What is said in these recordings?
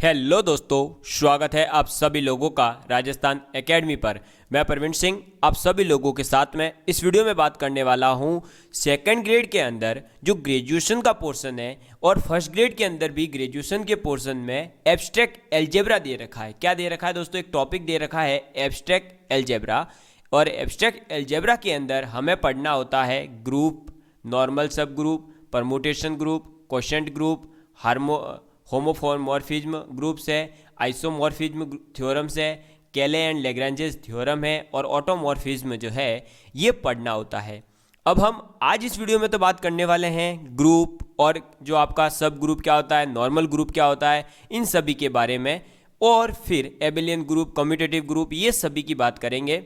Hello दोस्तों, स्वागत है आप सभी लोगों का राजस्थान एकेडमी पर। मैं प्रवीण सिंह आप सभी लोगों के साथ में इस वीडियो में बात करने वाला हूं सेकंड ग्रेड के अंदर जो ग्रेजुएशन का पोर्शन है और फर्स्ट ग्रेड के अंदर भी ग्रेजुएशन के पोर्शन में एब्स्ट्रैक्ट अलजेब्रा दे रखा है। क्या दे रखा है दोस्तों? एक टॉपिक दे रखा है एब्स्ट्रैक्ट अलजेब्रा। और एब्स्ट्रैक्ट अलजेब्रा के अंदर हमें पढ़ना होता है ग्रुप, नॉर्मल सब group, permutation group, quotient group, homomorphism groups है, आइसोमॉर्फिज्म थ्योरम्स है, केले एंड लेग्रांजेस थ्योरम है और ऑटोमॉर्फिज्म जो है ये पढ़ना होता है। अब हम आज इस वीडियो में तो बात करने वाले हैं ग्रुप और जो आपका सब ग्रुप क्या होता है, नॉर्मल ग्रुप क्या होता है, इन सभी के बारे में, और फिर एबेलियन ग्रुप, कम्यूटेटिव ग्रुप, ये सभी की बात करेंगे।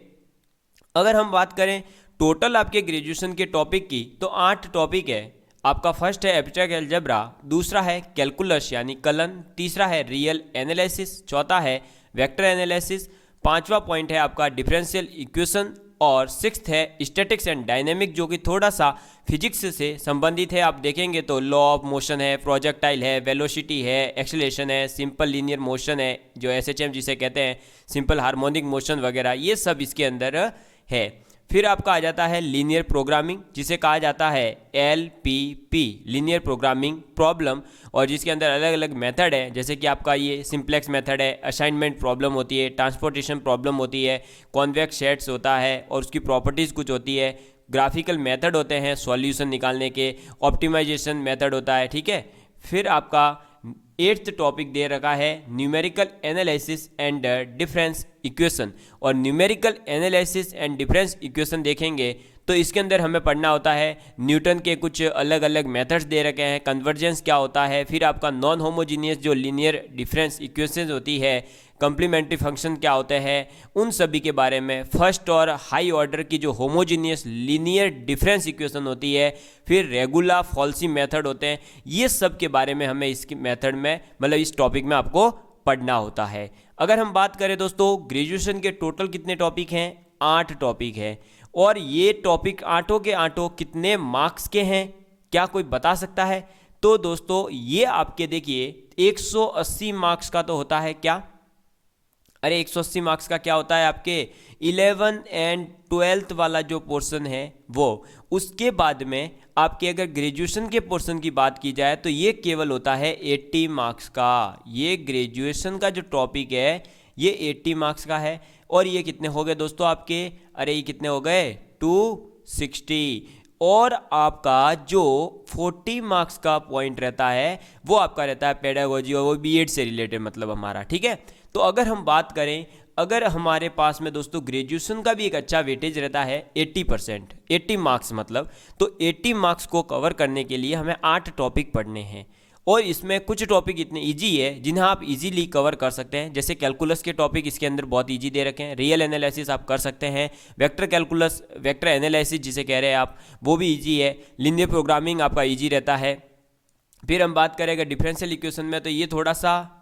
अगर हम बात करें टोटल आपके ग्रेजुएशन के टॉपिक की तो 8 टॉपिक है। आपका फर्स्ट है एब्स्ट्रैक्ट अलजेब्रा, दूसरा है कैलकुलस यानी कलन, तीसरा है रियल एनालिसिस, चौथा है वेक्टर एनालिसिस, पांचवा पॉइंट है आपका डिफरेंशियल इक्वेशन और सिक्स्थ है स्टैटिक्स एंड डायनेमिक जो कि थोड़ा सा फिजिक्स से संबंधित है। आप देखेंगे तो लॉ ऑफ मोशन है, प्रोजेक्टाइल है, वेलोसिटी है, एक्सेलरेशन है, सिंपल लीनियर मोशन है जो एसएचएम जिसे कहते हैं, सिंपल हार्मोनिक मोशन वगैरह, ये सब इसके अंदर है। फिर आपका आ जाता है लीनियर प्रोग्रामिंग जिसे कहा जाता है LPP, लीनियर प्रोग्रामिंग प्रॉब्लम, और जिसके अंदर अलग अलग मेथड है, जैसे कि आपका ये सिंप्लेक्स मेथड है, असाइनमेंट प्रॉब्लम होती है, ट्रांसपोर्टेशन प्रॉब्लम होती है, कॉन्वेक्स सेट्स होता है और उसकी प्रॉपर्टीज़ कुछ होती है, ग्राफिकल मेथड होते हैं सॉल्यूशन निकालने के, ऑप्टिमाइजेशन मेथड होता है, ठीक है। फिर आपका 8th टॉपिक दे रखा है numerical analysis and difference equation. और numerical analysis and difference equation देखेंगे तो इसके अंदर हमें पढ़ना होता है न्यूटन के कुछ अलग अलग मेथड्स दे रखे हैं, कन्वर्जेंस क्या होता है, फिर आपका नॉन होमोजीनियस जो लीनियर डिफरेंस इक्वेशन होती है, कम्प्लीमेंट्री फंक्शन क्या होते हैं, उन सभी के बारे में, फर्स्ट और हाई ऑर्डर की जो होमोजीनियस लीनियर डिफरेंस इक्वेशन होती है, फिर रेगुलर फॉल्सी मेथड होते हैं, ये सब के बारे में हमें इस मेथड में मतलब इस टॉपिक में आपको पढ़ना होता है। अगर हम बात करें दोस्तों ग्रेजुएशन के टोटल कितने टॉपिक हैं? 8 टॉपिक है। और ये टॉपिक आठों के आठों कितने मार्क्स के हैं, क्या कोई बता सकता है? तो दोस्तों ये आपके देखिए 180 मार्क्स का तो होता है। क्या? अरे 180 मार्क्स का क्या होता है? आपके 11 एंड 12th वाला जो पोर्शन है वो। उसके बाद में आपके अगर ग्रेजुएशन के पोर्शन की बात की जाए तो ये केवल होता है 80 मार्क्स का। ये ग्रेजुएशन का जो टॉपिक है ये 80 मार्क्स का है। और ये कितने हो गए दोस्तों आपके? अरे ये कितने हो गए? 260। और आपका जो 40 मार्क्स का पॉइंट रहता है वो आपका रहता है पेडागोजी, और वो बीएड से रिलेटेड मतलब हमारा, ठीक है। तो अगर हम बात करें, अगर हमारे पास में दोस्तों ग्रेजुएशन का भी एक अच्छा वेटेज रहता है 80%, 80 मार्क्स मतलब, तो 80 मार्क्स को कवर करने के लिए हमें 8 टॉपिक पढ़ने हैं। और इसमें कुछ टॉपिक इतने इजी है जिन्हें आप इजीली कवर कर सकते हैं, जैसे कैलकुलस के टॉपिक इसके अंदर बहुत इजी दे रखे हैं, रियल एनालिसिस आप कर सकते हैं, वेक्टर कैलकुलस, वेक्टर एनालिसिस जिसे कह रहे हैं आप, वो भी इजी है, लीनियर प्रोग्रामिंग आपका इजी रहता है। फिर हम बात करेंगे डिफरेंशियल इक्वेशन में, तो ये थोड़ा सा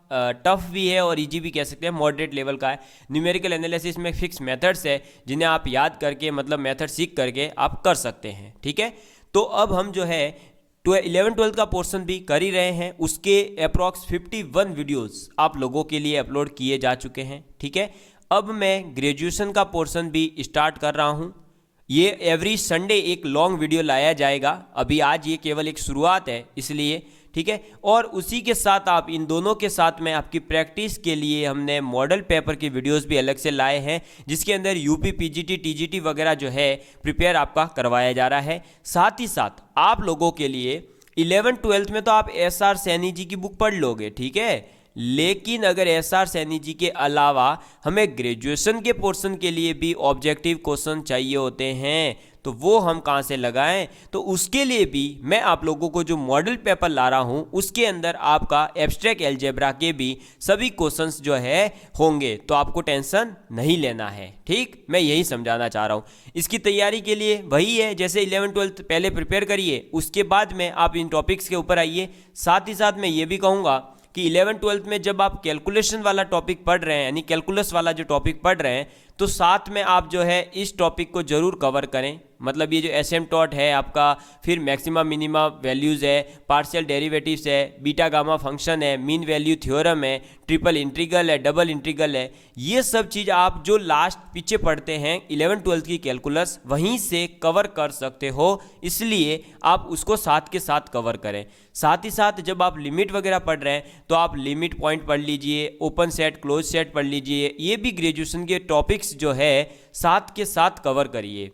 टफ भी है और इजी भी कह सकते हैं, मॉडरेट लेवल का है। न्यूमेरिकल एनालिसिस में फिक्स मेथड्स है जिन्हें आप याद करके मतलब मेथड सीख करके आप कर सकते हैं, ठीक है। तो अब हम जो है 11-12 का पोर्शन भी कर ही रहे हैं, उसके अप्रॉक्स 51 वीडियोस आप लोगों के लिए अपलोड किए जा चुके हैं, ठीक है। अब मैं ग्रेजुएशन का पोर्शन भी स्टार्ट कर रहा हूं। ये एवरी संडे एक लॉन्ग वीडियो लाया जाएगा। अभी आज ये केवल एक शुरुआत है इसलिए, ठीक है। और उसी के साथ आप इन दोनों के साथ में आपकी प्रैक्टिस के लिए हमने मॉडल पेपर की वीडियोस भी अलग से लाए हैं, जिसके अंदर यूपी, पीजीटी, टीजीटी वगैरह जो है प्रिपेयर आपका करवाया जा रहा है। साथ ही साथ आप लोगों के लिए 11-12 में तो आप SR सैनी जी की बुक पढ़ लोगे, ठीक है, लेकिन अगर SR सैनी जी के अलावा हमें ग्रेजुएशन के पोर्शन के लिए भी ऑब्जेक्टिव क्वेश्चन चाहिए होते हैं, तो वो हम कहाँ से लगाएं? तो उसके लिए भी मैं आप लोगों को जो मॉडल पेपर ला रहा हूँ उसके अंदर आपका एब्स्ट्रैक्ट अलजेब्रा के भी सभी क्वेश्चंस जो है होंगे, तो आपको टेंशन नहीं लेना है, ठीक। मैं यही समझाना चाह रहा हूँ। इसकी तैयारी के लिए वही है, जैसे 11-12 पहले प्रिपेयर करिए, उसके बाद में आप इन टॉपिक्स के ऊपर आइए। साथ ही साथ मैं ये भी कहूँगा कि 11-12 में जब आप कैलकुलेशन वाला टॉपिक पढ़ रहे हैं, यानी कैलकुलस वाला जो टॉपिक पढ़ रहे हैं, तो साथ में आप जो है इस टॉपिक को ज़रूर कवर करें। मतलब ये जो एसिम्पटोट है आपका, फिर मैक्सिमा मिनिमा वैल्यूज़ है, पार्शियल डेरिवेटिव्स है, बीटा गामा फंक्शन है, मीन वैल्यू थ्योरम है, ट्रिपल इंटीग्रल है, डबल इंटीग्रल है, ये सब चीज़ आप जो लास्ट पीछे पढ़ते हैं 11th-12th की कैलकुलस वहीं से कवर कर सकते हो, इसलिए आप उसको साथ के साथ कवर करें। साथ ही साथ जब आप लिमिट वगैरह पढ़ रहे हैं तो आप लिमिट पॉइंट पढ़ लीजिए, ओपन सेट क्लोज सेट पढ़ लीजिए, ये भी ग्रेजुएशन के टॉपिक्स जो है साथ के साथ कवर करिए।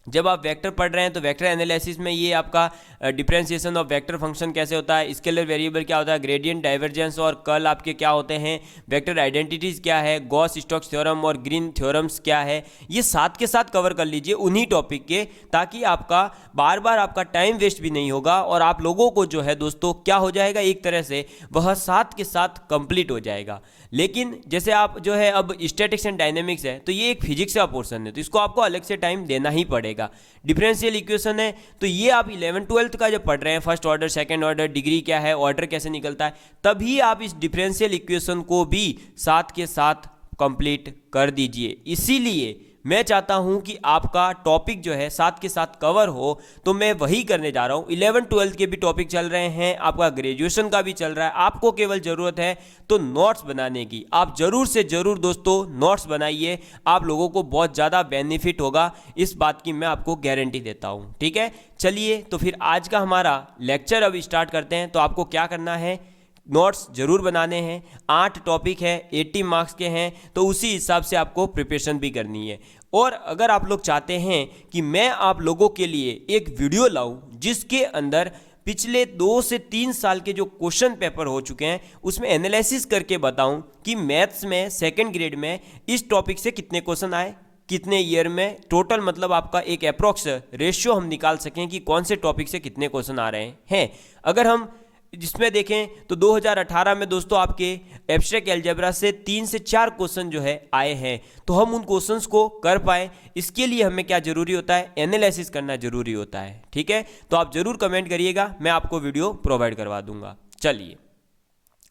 जब आप वेक्टर पढ़ रहे हैं तो वेक्टर एनालिसिस में ये आपका डिफरेंशिएशन ऑफ वेक्टर फंक्शन कैसे होता है, स्केलर वेरिएबल क्या होता है, ग्रेडियंट, डाइवर्जेंस और कर्ल आपके क्या होते हैं, वेक्टर आइडेंटिटीज़ क्या है, गॉस स्टोक्स थ्योरम और ग्रीन थ्योरम्स क्या है, ये साथ के साथ कवर कर लीजिए उन्हीं टॉपिक के, ताकि आपका बार बार आपका टाइम वेस्ट भी नहीं होगा और आप लोगों को जो है दोस्तों क्या हो जाएगा, एक तरह से वह साथ के साथ कंप्लीट हो जाएगा। लेकिन जैसे आप जो है अब स्टैटिक्स एंड डायनेमिक्स है तो ये एक फिजिक्स का पोर्शन है, तो इसको आपको अलग से टाइम देना ही पड़ेगा। डिफरेंशियल इक्वेशन है तो ये आप 11th-12th का जब पढ़ रहे हैं, first order, second order, degree क्या है, ऑर्डर कैसे निकलता है, तभी आप इस डिफरेंशियल इक्वेशन को भी साथ के साथ कंप्लीट कर दीजिए। इसीलिए मैं चाहता हूं कि आपका टॉपिक जो है साथ के साथ कवर हो, तो मैं वही करने जा रहा हूं। 11th-12th के भी टॉपिक चल रहे हैं, आपका ग्रेजुएशन का भी चल रहा है, आपको केवल ज़रूरत है तो नोट्स बनाने की। आप ज़रूर से ज़रूर दोस्तों नोट्स बनाइए, आप लोगों को बहुत ज़्यादा बेनिफिट होगा, इस बात की मैं आपको गारंटी देता हूँ। ठीक है, चलिए तो फिर आज का हमारा लेक्चर अब स्टार्ट करते हैं। तो आपको क्या करना है, नोट्स जरूर बनाने हैं, 8 टॉपिक है, 80 मार्क्स के हैं, तो उसी हिसाब से आपको प्रिपरेशन भी करनी है। और अगर आप लोग चाहते हैं कि मैं आप लोगों के लिए एक वीडियो लाऊं जिसके अंदर पिछले 2 से 3 साल के जो क्वेश्चन पेपर हो चुके हैं उसमें एनालिसिस करके बताऊं कि मैथ्स में सेकंड ग्रेड में इस टॉपिक से कितने क्वेश्चन आए, कितने ईयर में, टोटल मतलब आपका एक अप्रॉक्स रेशियो हम निकाल सकें कि कौन से टॉपिक से कितने क्वेश्चन आ रहे हैं। अगर हम जिसमें देखें तो 2018 में दोस्तों आपके एब्स्ट्रैक्ट अलजेब्रा से 3 से 4 क्वेश्चन जो है आए हैं, तो हम उन क्वेश्चंस को कर पाए, इसके लिए हमें क्या जरूरी होता है, एनालिसिस करना जरूरी होता है। ठीक है, तो आप जरूर कमेंट करिएगा, मैं आपको वीडियो प्रोवाइड करवा दूंगा। चलिए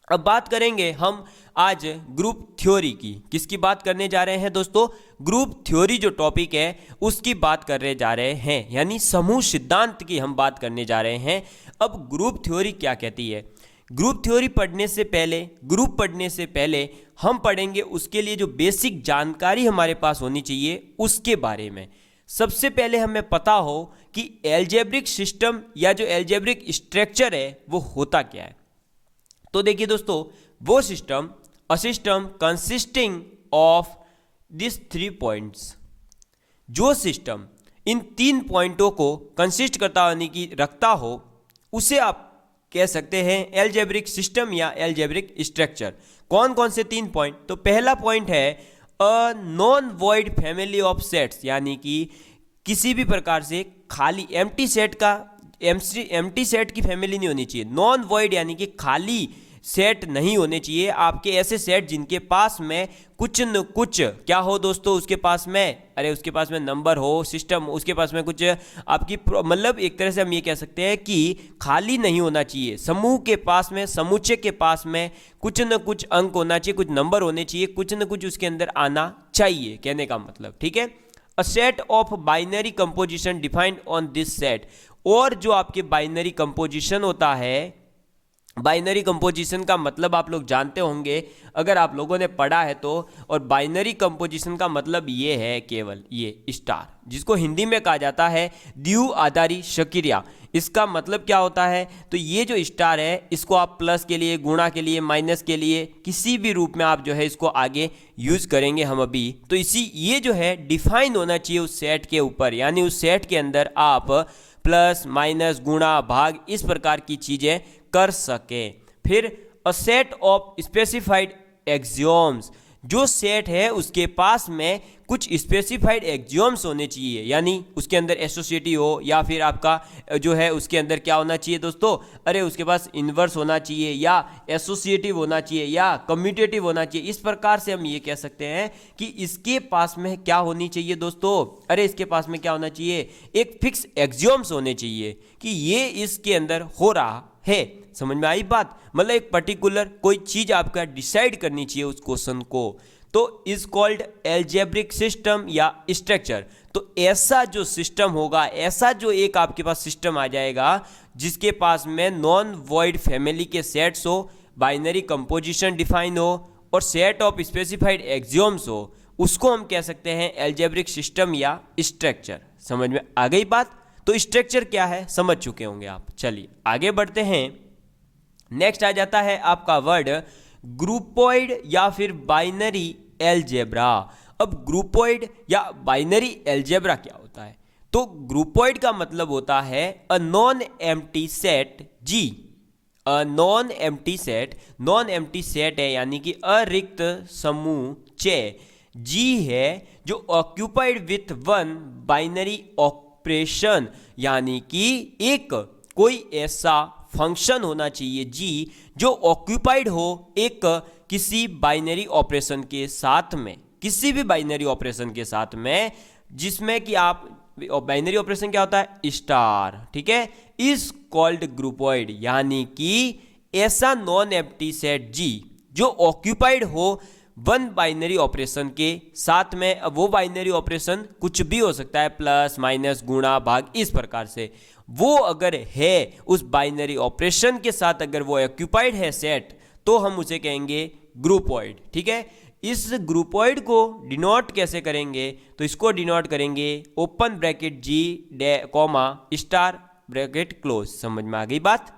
अब बात करेंगे हम आज ग्रुप थ्योरी की। किसकी बात करने जा रहे हैं दोस्तों, ग्रुप थ्योरी जो टॉपिक है उसकी बात करने जा रहे हैं, यानी समूह सिद्धांत की हम बात करने जा रहे हैं। अब ग्रुप थ्योरी क्या कहती है, ग्रुप थ्योरी पढ़ने से पहले, ग्रुप पढ़ने से पहले हम पढ़ेंगे उसके लिए जो बेसिक जानकारी हमारे पास होनी चाहिए उसके बारे में। सबसे पहले हमें पता हो कि एल्जेब्रिक सिस्टम या जो एल्जेब्रिक स्ट्रक्चर है वो होता क्या है। तो देखिए दोस्तों, वो system, a system consisting of this 3 points, जो सिस्टम इन 3 पॉइंटों को कंसिस्ट करता यानी कि रखता हो, उसे आप कह सकते हैं एल्जेब्रिक सिस्टम या एल्जेब्रिक स्ट्रक्चर। कौन कौन से 3 पॉइंट, तो पहला पॉइंट है a non void family of sets, यानी कि किसी भी प्रकार से खाली एम्प्टी सेट का एम्प्टी सेट की फैमिली नहीं होनी चाहिए। नॉन वॉइड यानी कि खाली सेट नहीं होने चाहिए आपके, ऐसे सेट जिनके पास में कुछ न कुछ क्या हो दोस्तों, उसके पास में, अरे उसके पास में नंबर हो, सिस्टम, उसके पास में कुछ आपकी मतलब एक तरह से हम ये कह सकते हैं कि खाली नहीं होना चाहिए। समूह के पास में, समुच्चय के पास में कुछ न कुछ अंक होना चाहिए, कुछ नंबर होने चाहिए, कुछ न कुछ उसके अंदर आना चाहिए, कहने का मतलब। ठीक है, a set of binary composition defined on this set. और जो आपके बाइनरी कंपोजिशन होता है, बाइनरी कंपोजिशन का मतलब आप लोग जानते होंगे अगर आप लोगों ने पढ़ा है तो, और बाइनरी कंपोजिशन का मतलब ये है केवल ये स्टार, जिसको हिंदी में कहा जाता है द्विआधारी शकीरिया। इसका मतलब क्या होता है, तो ये जो स्टार है इसको आप प्लस के लिए, गुणा के लिए, माइनस के लिए, किसी भी रूप में आप जो है इसको आगे यूज करेंगे हम अभी। तो इसी ये जो है डिफाइन होना चाहिए उस सेट के ऊपर, यानी उस सेट के अंदर आप प्लस, माइनस, गुणा, भाग इस प्रकार की चीजें कर सके। फिर अ सेट ऑफ स्पेसिफाइड एक्सियोम्स, जो सेट है उसके पास में कुछ स्पेसिफाइड एक्सियोम्स होने चाहिए, यानी उसके अंदर एसोसिएटिव हो, या फिर आपका जो है उसके अंदर क्या होना चाहिए दोस्तों, अरे उसके पास इन्वर्स होना चाहिए, या एसोसिएटिव होना चाहिए, या कम्यूटेटिव होना चाहिए। इस प्रकार से हम ये कह सकते हैं कि इसके पास में क्या होनी चाहिए दोस्तों, अरे इसके पास में क्या होना चाहिए, एक फिक्स एक्सियोम्स होने चाहिए कि ये इसके अंदर हो रहा है। समझ में आई बात, मतलब एक पर्टिकुलर कोई चीज आपका डिसाइड करनी चाहिए उस क्वेश्चन को। तो इज कॉल्ड एल्जेब्रिक सिस्टम या स्ट्रक्चर। तो ऐसा जो सिस्टम होगा, ऐसा जो एक आपके पास सिस्टम आ जाएगा जिसके पास में नॉन वॉइड फैमिली के सेट्स हो, बाइनरी कंपोजिशन डिफाइन हो और सेट ऑफ स्पेसिफाइड एक्सियोम्स हो, उसको हम कह सकते हैं एल्जेब्रिक सिस्टम या स्ट्रक्चर। समझ में आ गई बात? तो स्ट्रक्चर क्या है समझ चुके होंगे आप। चलिए आगे बढ़ते हैं। नेक्स्ट आ जाता है आपका वर्ड ग्रुपोइड या फिर बाइनरी एलजेब्रा। अब ग्रुपोइड या बाइनरी एलजेब्रा क्या होता है? तो ग्रुपोइड का मतलब होता है a non empty set G. A non empty set, non empty set है यानी कि अरिक्त समूह चे जी है जो occupied with one binary operation, यानी कि एक कोई ऐसा फंक्शन होना चाहिए जी जो ऑक्यूपाइड हो एक किसी बाइनरी ऑपरेशन के साथ में, किसी भी बाइनरी ऑपरेशन के साथ में, जिसमें कि आप बाइनरी ऑपरेशन क्या होता है? स्टार, ठीक है, इज कॉल्ड ग्रुपोइड, यानी कि ऐसा नॉन एम्प्टी सेट जी जो ऑक्यूपाइड हो वन बाइनरी ऑपरेशन के साथ में। अब वो बाइनरी ऑपरेशन कुछ भी हो सकता है, प्लस माइनस गुणा भाग, इस प्रकार से वो अगर है उस बाइनरी ऑपरेशन के साथ, अगर वो ऑक्यूपाइड है सेट, तो हम उसे कहेंगे ग्रुपोइड। ठीक है, इस ग्रुपोइड को डिनोट कैसे करेंगे? तो इसको डिनोट करेंगे ओपन ब्रैकेट जी कॉमा स्टार ब्रैकेट क्लोज। समझ में आ गई बात?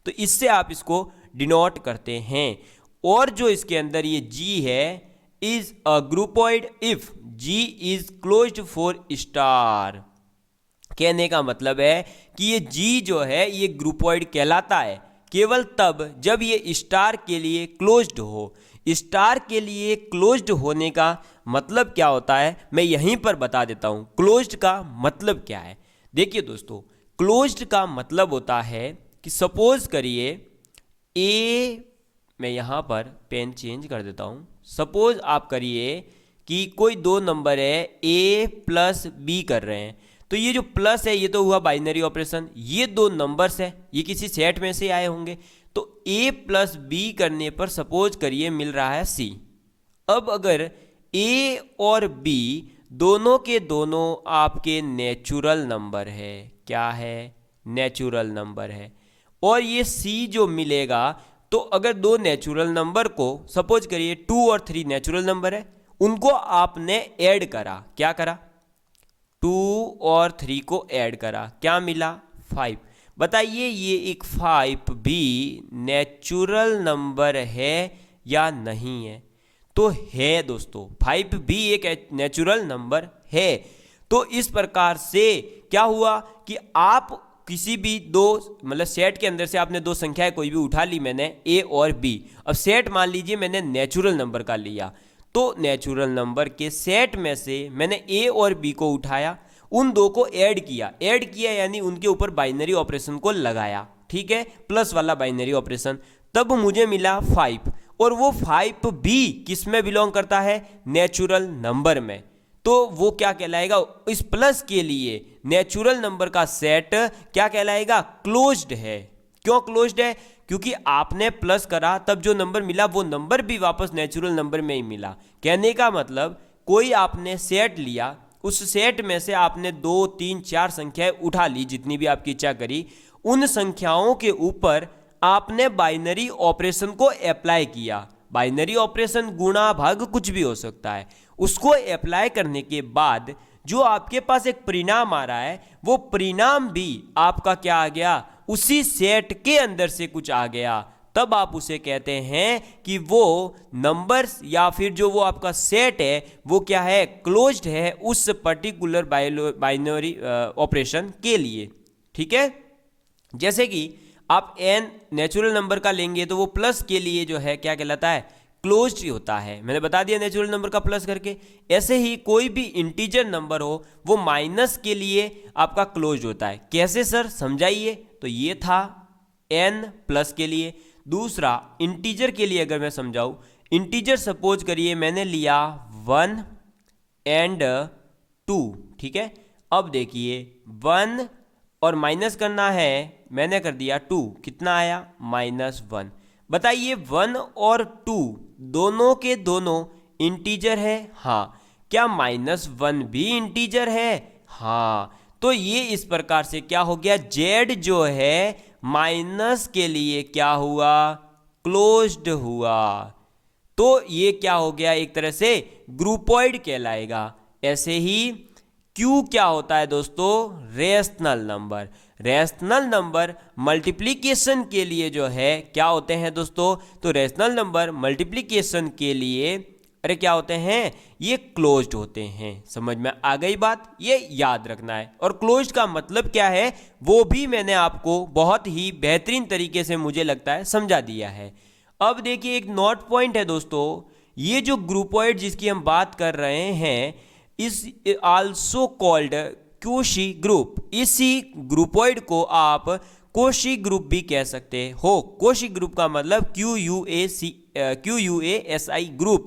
तो इससे आप इसको डिनोट करते हैं। और जो इसके अंदर ये जी है, is a groupoid if G is closed for star. कहने का मतलब है कि ये जी जो है ये ग्रुपोइड कहलाता है केवल तब जब ये स्टार के लिए क्लोज्ड हो। स्टार के लिए क्लोज्ड होने का मतलब क्या होता है मैं यहीं पर बता देता हूं। क्लोज्ड का मतलब क्या है? देखिए दोस्तों, क्लोज्ड का मतलब होता है कि सपोज करिए ए, मैं यहां पर पेन चेंज कर देता हूं। सपोज आप करिए कि कोई दो नंबर है ए प्लस बी कर रहे हैं, तो ये जो प्लस है ये तो हुआ बाइनरी ऑपरेशन, ये दो नंबर्स है ये किसी सेट में से आए होंगे, तो a प्लस बी करने पर सपोज करिए मिल रहा है c। अब अगर a और b दोनों के दोनों आपके नेचुरल नंबर है, क्या है? नेचुरल नंबर है, और ये c जो मिलेगा, तो अगर दो नेचुरल नंबर को सपोज करिए 2 और 3 नेचुरल नंबर है, उनको आपने ऐड करा, क्या करा? 2 और 3 को ऐड करा, क्या मिला? 5। बताइए ये एक 5 भी नेचुरल नंबर है या नहीं है? तो है दोस्तों, 5 भी एक नेचुरल नंबर है। तो इस प्रकार से क्या हुआ कि आप किसी भी दो मतलब सेट के अंदर से आपने दो संख्याएं कोई भी उठा ली, मैंने ए और बी। अब सेट मान लीजिए मैंने नेचुरल नंबर का लिया, तो नेचुरल नंबर के सेट में से मैंने ए और बी को उठाया, उन दो को ऐड किया यानी उनके ऊपर बाइनरी ऑपरेशन को लगाया, ठीक है, प्लस वाला बाइनरी ऑपरेशन, तब मुझे मिला 5। और वो 5 भी किस में बिलोंग करता है? नेचुरल नंबर में। तो वो क्या कहलाएगा? इस प्लस के लिए नेचुरल नंबर का सेट क्या कहलाएगा? क्लोज्ड है। क्यों क्लोज्ड है? क्योंकि आपने प्लस करा तब जो नंबर मिला वो नंबर भी वापस नेचुरल नंबर में ही मिला। कहने का मतलब कोई आपने सेट लिया, उस सेट में से आपने 2, 3, 4 संख्याएं उठा ली, जितनी भी आपकी इच्छा करी, उन संख्याओं के ऊपर आपने बाइनरी ऑपरेशन को अप्लाई किया। बाइनरी ऑपरेशन गुणा भाग कुछ भी हो सकता है, उसको अप्लाई करने के बाद जो आपके पास एक परिणाम आ रहा है, वो परिणाम भी आपका क्या आ गया? उसी सेट के अंदर से कुछ आ गया, तब आप उसे कहते हैं कि वो नंबर्स या फिर जो वो आपका सेट है वो क्या है? क्लोज्ड है उस पर्टिकुलर बाइनरी ऑपरेशन के लिए। ठीक है, जैसे कि आप n नेचुरल नंबर का लेंगे तो वो प्लस के लिए जो है क्या कहलाता है? क्लोज्ड होता है। मैंने बता दिया नेचुरल नंबर का प्लस करके। ऐसे ही कोई भी इंटीजर नंबर हो वो माइनस के लिए आपका क्लोज्ड होता है। कैसे सर समझाइए? तो ये था n प्लस के लिए। दूसरा इंटीजर के लिए अगर मैं समझाऊं, इंटीजर सपोज करिए मैंने लिया 1 एंड 2, ठीक है। अब देखिए 1 और माइनस करना है, मैंने कर दिया 2, कितना आया? -1। बताइए 1 और 2 दोनों के दोनों इंटीजर है? हाँ। क्या -1 भी इंटीजर है? हाँ। तो ये इस प्रकार से क्या हो गया, z जो है माइनस के लिए क्या हुआ, क्लोज्ड हुआ। तो ये क्या हो गया, एक तरह से ग्रुपॉइड कहलाएगा। ऐसे ही Q क्या होता है दोस्तों, rational number. Rational number multiplication के लिए जो है क्या होते हैं दोस्तों, तो रेशनल नंबर मल्टीप्लिकेशन के लिए अरे क्या होते हैं, ये क्लोज्ड होते हैं। समझ में आ गई बात, ये याद रखना है। और क्लोज्ड का मतलब क्या है वो भी मैंने आपको बहुत ही बेहतरीन तरीके से मुझे लगता है समझा दिया है। अब देखिए एक नोट पॉइंट है दोस्तों, ये जो ग्रुपॉइड जिसकी हम बात कर रहे हैं इस आल्सो कॉल्ड कोशी ग्रुप। इसी ग्रुपॉइड को आप कोशी ग्रुप भी कह सकते हो। कोशी ग्रुप का मतलब QUASI ग्रुप,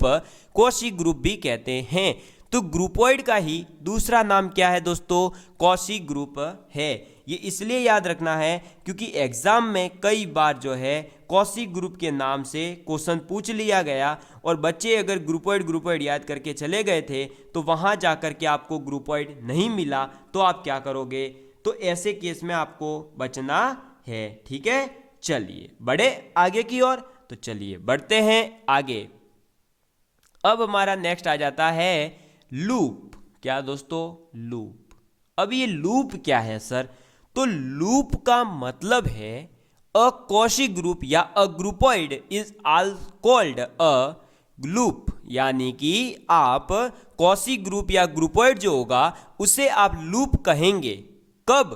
कोशी ग्रुप भी कहते हैं। तो ग्रुपॉइड का ही दूसरा नाम क्या है दोस्तों, कॉशी ग्रुप है। ये इसलिए याद रखना है क्योंकि एग्जाम में कई बार जो है कॉशी ग्रुप के नाम से क्वेश्चन पूछ लिया गया और बच्चे अगर ग्रुपॉइड याद करके चले गए थे तो वहां जाकर के आपको ग्रुपॉइड नहीं मिला तो आप क्या करोगे, तो ऐसे केस में आपको बचना है। ठीक है, चलिए बढ़े आगे की ओर। तो चलिए बढ़ते हैं आगे। अब हमारा नेक्स्ट आ जाता है लूप। क्या दोस्तों, लूप। अब ये लूप क्या है सर, तो लूप का मतलब है अ कॉशी ग्रुप या a groupoid is all called a loop. यानी कि आप कॉशी ग्रुप या ग्रुपॉइड जो होगा उसे आप लूप कहेंगे। कब,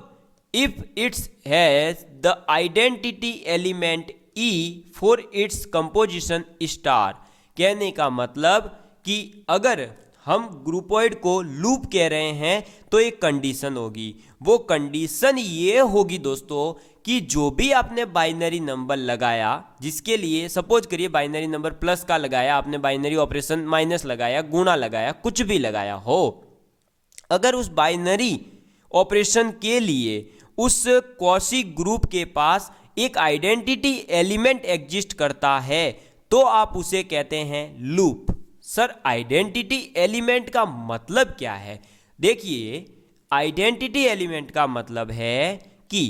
if it's has the identity element E for its composition star. कहने का मतलब कि अगर हम ग्रुपॉइड को लूप कह रहे हैं तो एक कंडीशन होगी। वो कंडीशन ये होगी दोस्तों कि जो भी आपने बाइनरी नंबर लगाया, जिसके लिए सपोज करिए बाइनरी नंबर प्लस का लगाया आपने, बाइनरी ऑपरेशन माइनस लगाया, गुणा लगाया, कुछ भी लगाया हो, अगर उस बाइनरी ऑपरेशन के लिए उस कॉशी ग्रुप के पास एक आइडेंटिटी एलिमेंट एग्जिस्ट करता है तो आप उसे कहते हैं लूप। सर आइडेंटिटी एलिमेंट का मतलब क्या है, देखिए आइडेंटिटी एलिमेंट का मतलब है कि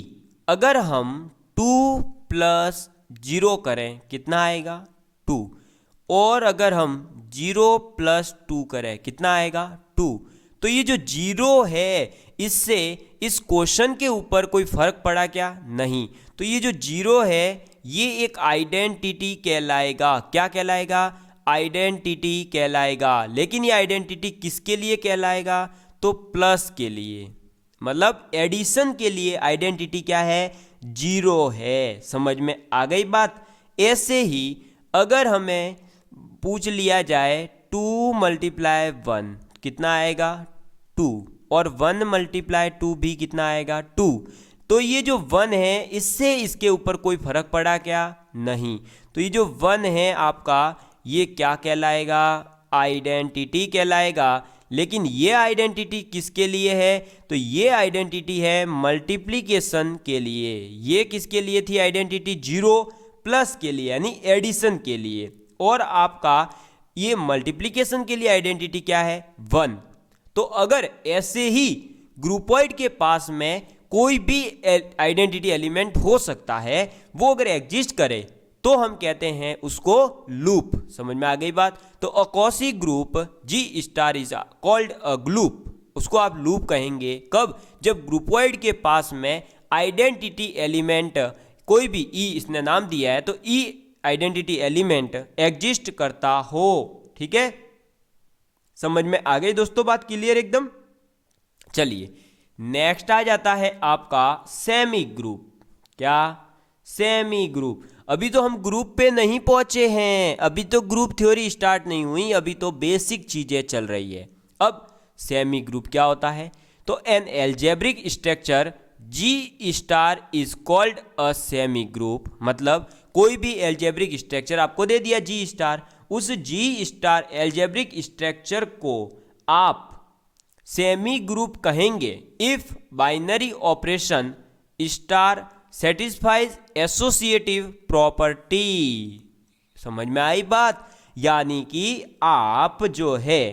अगर हम 2 + 0 करें कितना आएगा 2, और अगर हम 0 + 2 करें कितना आएगा 2। तो ये जो 0 है इससे इस क्वेश्चन के ऊपर कोई फर्क पड़ा क्या, नहीं। तो ये जो 0 है ये एक आइडेंटिटी कहलाएगा। क्या कहलाएगा, आइडेंटिटी कहलाएगा। लेकिन ये आइडेंटिटी किसके लिए कहलाएगा, तो प्लस के लिए, मतलब एडिशन के लिए आइडेंटिटी क्या है 0 है। समझ में आ गई बात। ऐसे ही अगर हमें पूछ लिया जाए 2 × 1 कितना आएगा 2, और 1 × 2 भी कितना आएगा 2। तो ये जो 1 है इससे इसके ऊपर कोई फर्क पड़ा क्या, नहीं। तो ये जो 1 है आपका ये क्या कहलाएगा, आइडेंटिटी कहलाएगा। लेकिन ये आइडेंटिटी किसके लिए है, तो ये आइडेंटिटी है मल्टीप्लिकेशन के लिए। ये किसके लिए थी आइडेंटिटी, 0+ के लिए यानी एडिशन के लिए। और आपका ये मल्टीप्लिकेशन के लिए आइडेंटिटी क्या है 1। तो अगर ऐसे ही ग्रुपॉइड के पास में कोई भी आइडेंटिटी एलिमेंट हो सकता है, वो अगर एग्जिस्ट करे तो हम कहते हैं उसको लूप। समझ में आ गई बात। तो a Cauchy group G* is called a loop, उसको आप लूप कहेंगे। कब, जब ग्रुपॉइड के पास में आइडेंटिटी एलिमेंट कोई भी ई इसने नाम दिया है तो ई आइडेंटिटी एलिमेंट एग्जिस्ट करता हो। ठीक है, समझ में आ गई दोस्तों बात, क्लियर एकदम। चलिए नेक्स्ट आ जाता है आपका सेमी ग्रुप। क्या, सेमी ग्रुप। अभी तो हम ग्रुप पे नहीं पहुंचे हैं, अभी तो ग्रुप थ्योरी स्टार्ट नहीं हुई, अभी तो बेसिक चीजें चल रही है। अब सेमी ग्रुप क्या होता है, तो an algebraic structure G* is called a semi group. मतलब कोई भी एल्जेब्रिक स्ट्रक्चर आपको दे दिया G*, उस G* एल्जेब्रिक स्ट्रक्चर को आप सेमी ग्रुप कहेंगे if binary operation star satisfies associative property. समझ में आई बात। यानी कि आप जो है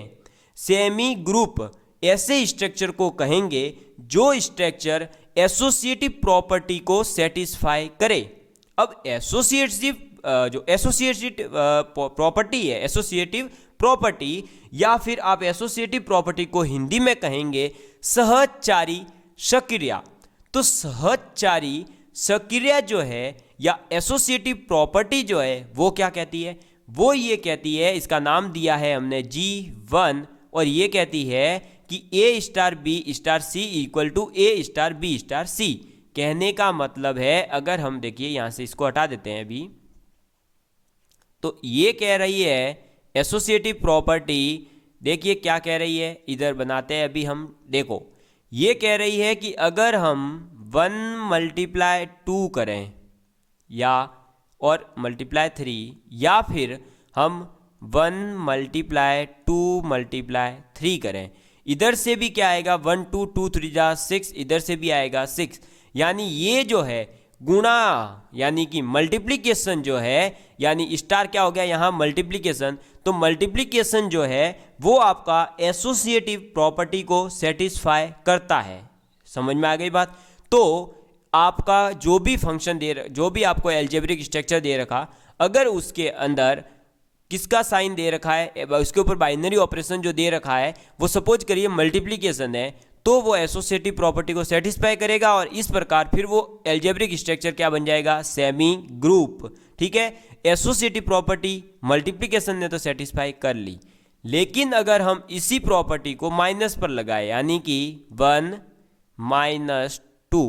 सेमी ग्रुप ऐसे स्ट्रक्चर को कहेंगे जो स्ट्रक्चर एसोसिएटिव प्रॉपर्टी को सेटिस्फाई करे। अब जो एसोसिएटिव प्रॉपर्टी है, एसोसिएटिव प्रॉपर्टी, या फिर आप एसोसिएटिव प्रॉपर्टी को हिंदी में कहेंगे सहचारी सक्रिया। तो सहचारी सक्रिया जो है या एसोसिएटिव प्रॉपर्टी जो है वो क्या कहती है? वो ये कहती है, इसका नाम दिया है हमने G1, और ये कहती है कि A star B star C equal to A star B star C। कहने का मतलब है, अगर हम देखिए यहाँ से इसको हटा देते हैं अभी, तो ये कह रही है एसोसिएटिव प्रॉपर्टी, देखिए क्या कह रही है, इधर बनाते हैं अभी हम। देखो ये कह रही है कि अगर हम 1 × 2 करें या और × 3, या फिर हम 1 × 2 × 3 करें, इधर से भी क्या आएगा 1 2 2 3 जा 6, इधर से भी आएगा 6। यानी ये जो है गुणा यानी कि मल्टीप्लिकेशन जो है, यानी स्टार क्या हो गया यहाँ मल्टीप्लिकेशन, तो मल्टीप्लिकेशन जो है वो आपका एसोसिएटिव प्रॉपर्टी को सेटिस्फाई करता है। समझ में आ गई बात? तो आपका जो भी फंक्शन जो भी आपको एल्जेब्रिक स्ट्रक्चर दे रखा, अगर उसके अंदर किसका साइन दे रखा है, उसके ऊपर बाइनरी ऑपरेशन जो दे रखा है वो सपोज करिए मल्टीप्लिकेशन है, तो वो एसोसिएटिव प्रॉपर्टी को सेटिस्फाई करेगा, और इस प्रकार फिर वो एल्जेब्रिक स्ट्रक्चर क्या बन जाएगा, सेमी ग्रुप। ठीक है, एसोसिएटिव प्रॉपर्टी मल्टीप्लिकेशन ने तो सेटिस्फाई कर ली, लेकिन अगर हम इसी प्रॉपर्टी को माइनस पर लगाए, यानी कि 1 - 2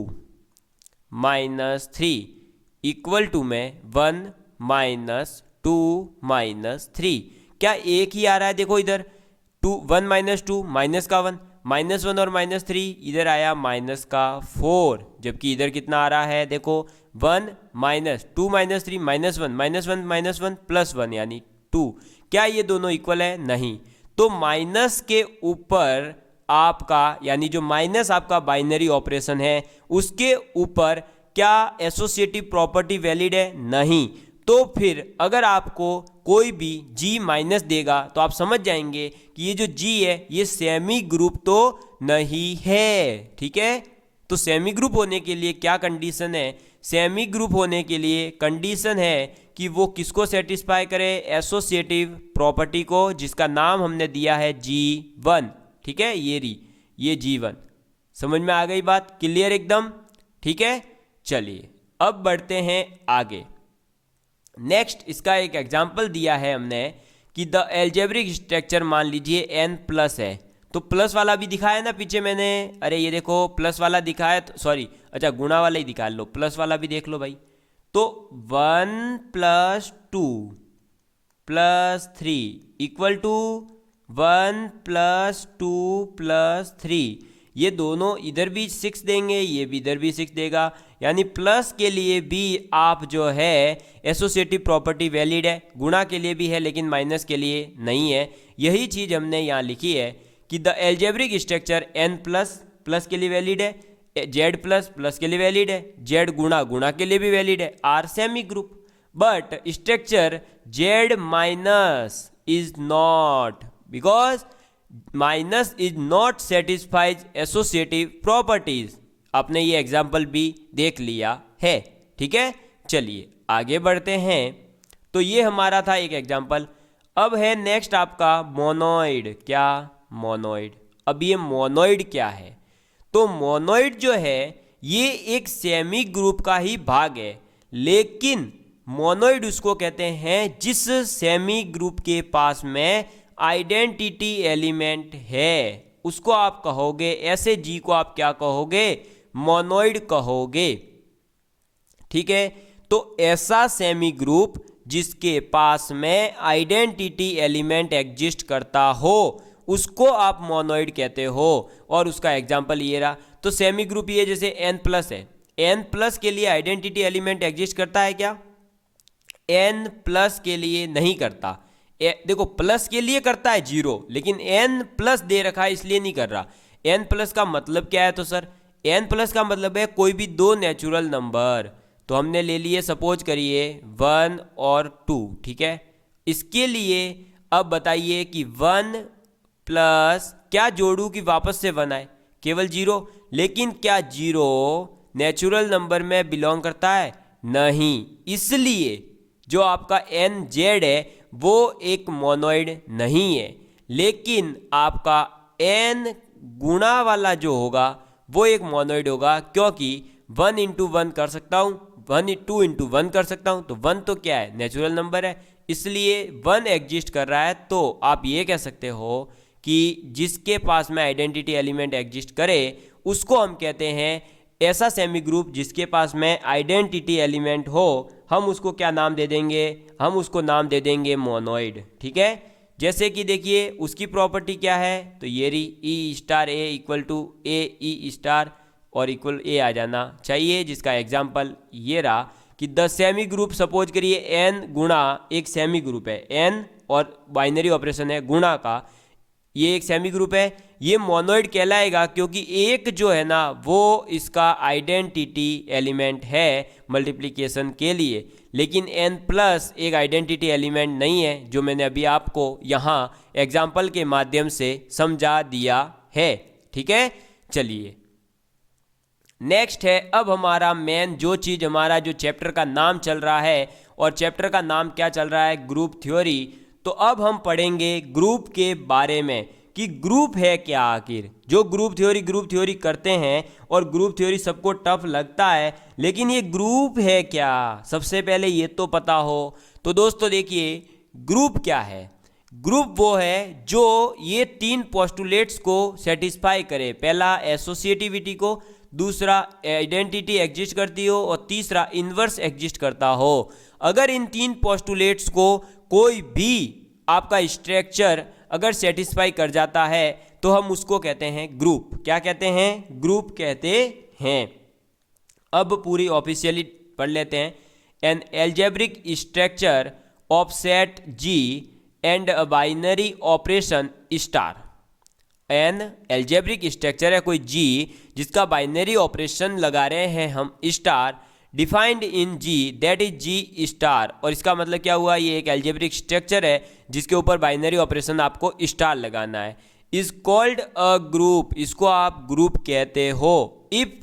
- 3 इक्वल टू में 1 - 2 - 3, क्या एक ही आ रहा है? देखो इधर 1 - 2 माइनस का 1, -1 और -3 इधर आया -4, जबकि इधर कितना आ रहा है? देखो 1 - 2 - 3 -1 -1 +1 यानी 2। क्या ये दोनों इक्वल है? नहीं। तो माइनस के ऊपर आपका यानी जो माइनस आपका बाइनरी ऑपरेशन है उसके ऊपर क्या एसोसिएटिव प्रॉपर्टी वैलिड है? नहीं। तो फिर अगर आपको कोई भी G माइनस देगा तो आप समझ जाएंगे कि ये जो G है ये सेमी ग्रुप तो नहीं है। ठीक है, तो सेमी ग्रुप होने के लिए क्या कंडीशन है? सेमी ग्रुप होने के लिए कंडीशन है कि वो किसको सेटिस्फाई करे? एसोसिएटिव प्रॉपर्टी को, जिसका नाम हमने दिया है G1। ठीक है, ये G1। समझ में आ गई बात? क्लियर एकदम? ठीक है, चलिए अब बढ़ते हैं आगे। नेक्स्ट इसका एक एग्जाम्पल दिया है हमने कि द एल्जेब्रिक स्ट्रक्चर मान लीजिए n+ है, तो प्लस वाला भी दिखाया ना पीछे मैंने, अरे ये देखो प्लस वाला दिखाया, तो सॉरी अच्छा गुणा वाला ही दिखा लो, प्लस वाला भी देख लो भाई। तो 1 + 2 + 3 इक्वल टू 1 + 2 + 3, ये दोनों इधर भी 6 देंगे, ये भी इधर भी 6 देगा, यानी प्लस के लिए भी आप जो है एसोसिएटिव प्रॉपर्टी वैलिड है, गुणा के लिए भी है लेकिन माइनस के लिए नहीं है। यही चीज़ हमने यहाँ लिखी है कि द एल्जेब्रिक स्ट्रक्चर n+ के लिए वैलिड है, z+ के लिए वैलिड है, z गुणा के लिए भी वैलिड है, R semi group, but structure z- is not, because minus is not satisfies associative properties. आपने ये एग्जाम्पल भी देख लिया है। ठीक है, चलिए आगे बढ़ते हैं। तो ये हमारा था एक एग्जाम्पल। अब है नेक्स्ट आपका मोनोइड। क्या? मोनोइड। अब ये मोनोइड क्या है? तो मोनोइड जो है ये एक सेमी ग्रुप का ही भाग है, लेकिन मोनोइड उसको कहते हैं जिस सेमी ग्रुप के पास में आइडेंटिटी एलिमेंट है, उसको आप कहोगे, ऐसे जी को आप क्या कहोगे? मोनोइड कहोगे। ठीक है, तो ऐसा सेमी ग्रुप जिसके पास में आइडेंटिटी एलिमेंट एग्जिस्ट करता हो उसको आप मोनोइड कहते हो। और उसका एग्जांपल ये रहा। तो सेमी ग्रुप ये जैसे n+ है, n+ के लिए आइडेंटिटी एलिमेंट एग्जिस्ट करता है क्या? n+ के लिए नहीं करता। देखो प्लस के लिए करता है 0, लेकिन n+ दे रखा है इसलिए नहीं कर रहा। n+ का मतलब क्या है? तो सर n+ का मतलब है कोई भी 2 नेचुरल नंबर। तो हमने ले लिए सपोज करिए 1 और 2। ठीक है, इसके लिए अब बताइए कि 1 प्लस क्या जोड़ूं कि वापस से 1 आए, केवल 0। लेकिन क्या 0 नेचुरल नंबर में बिलोंग करता है? नहीं, इसलिए जो आपका NZ है वो एक मोनोइड नहीं है। लेकिन आपका n गुणा वाला जो होगा वो एक मोनोइड होगा, क्योंकि 1 इंटू 1 कर सकता हूँ, 2 इंटू 1 कर सकता हूँ, तो 1 तो क्या है? नेचुरल नंबर है, इसलिए 1 एग्जिस्ट कर रहा है। तो आप ये कह सकते हो कि जिसके पास में आइडेंटिटी एलिमेंट एग्जिस्ट करे उसको हम कहते हैं, ऐसा सेमी ग्रुप जिसके पास में आइडेंटिटी एलिमेंट हो, हम उसको क्या नाम दे देंगे? हम उसको नाम दे देंगे मोनोइड। ठीक है, जैसे कि देखिए उसकी प्रॉपर्टी क्या है, तो ये रही e star a equal to a e star और इक्वल ए आ जाना चाहिए, जिसका एग्जाम्पल ये रहा कि द सेमी ग्रुप, सपोज करिए n गुणा एक सेमी ग्रुप है, n और बाइनरी ऑपरेशन है गुणा का, ये एक सेमी ग्रुप है, ये मोनोइड कहलाएगा क्योंकि एक जो है ना वो इसका आइडेंटिटी एलिमेंट है मल्टीप्लिकेशन के लिए। लेकिन n प्लस एक आइडेंटिटी एलिमेंट नहीं है, जो मैंने अभी आपको यहाँ एग्जाम्पल के माध्यम से समझा दिया है। ठीक है, चलिए नेक्स्ट है अब हमारा मेन जो चीज़, हमारा जो चैप्टर का नाम चल रहा है, और चैप्टर का नाम क्या चल रहा है? Group theory. तो अब हम पढ़ेंगे ग्रुप के बारे में कि ग्रुप है क्या आखिर। जो ग्रुप थ्योरी करते हैं, और ग्रुप थ्योरी सबको टफ लगता है, लेकिन ये ग्रुप है क्या, सबसे पहले ये तो पता हो। तो दोस्तों देखिए ग्रुप क्या है। ग्रुप वो है जो ये 3 पोस्टुलेट्स को सेटिस्फाई करे, पहला एसोसिएटिविटी को, दूसरा आइडेंटिटी एग्जिस्ट करती हो, और तीसरा इन्वर्स एग्जिस्ट करता हो। अगर इन 3 पोस्टुलेट्स को कोई भी आपका स्ट्रक्चर अगर सेटिस्फाई कर जाता है तो हम उसको कहते हैं ग्रुप। क्या कहते हैं? ग्रुप कहते हैं। अब पूरी ऑफिशियली पढ़ लेते हैं। An algebraic structure of set G and a binary operation star. An algebraic structure है कोई G जिसका बाइनरी ऑपरेशन लगा रहे हैं हम star, defined in G that is G star. और इसका मतलब क्या हुआ? ये एक एल्जेब्रिक स्ट्रक्चर है जिसके ऊपर बाइनरी ऑपरेशन आपको स्टार लगाना है। इज कॉल्ड अ ग्रुप, इसको आप ग्रुप कहते हो इफ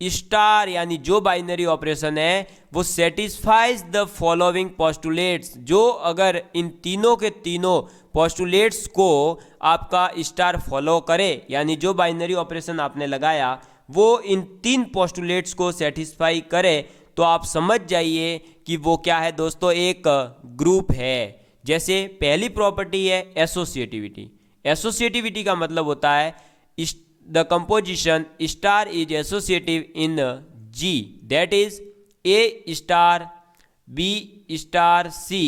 स्टार यानी जो बाइनरी ऑपरेशन है वो सेटिस्फाइज द फॉलोइंग पोस्टुलेट्स, जो अगर इन तीनों के तीनों पोस्टुलेट्स को आपका स्टार फॉलो करे, यानी जो बाइनरी ऑपरेशन आपने लगाया वो इन 3 पोस्टुलेट्स को सेटिस्फाई करे, तो आप समझ जाइए कि वो क्या है दोस्तों, एक ग्रुप है। जैसे पहली प्रॉपर्टी है एसोसिएटिविटी। एसोसिएटिविटी का मतलब होता है the composition star is associative in G that is A star B star C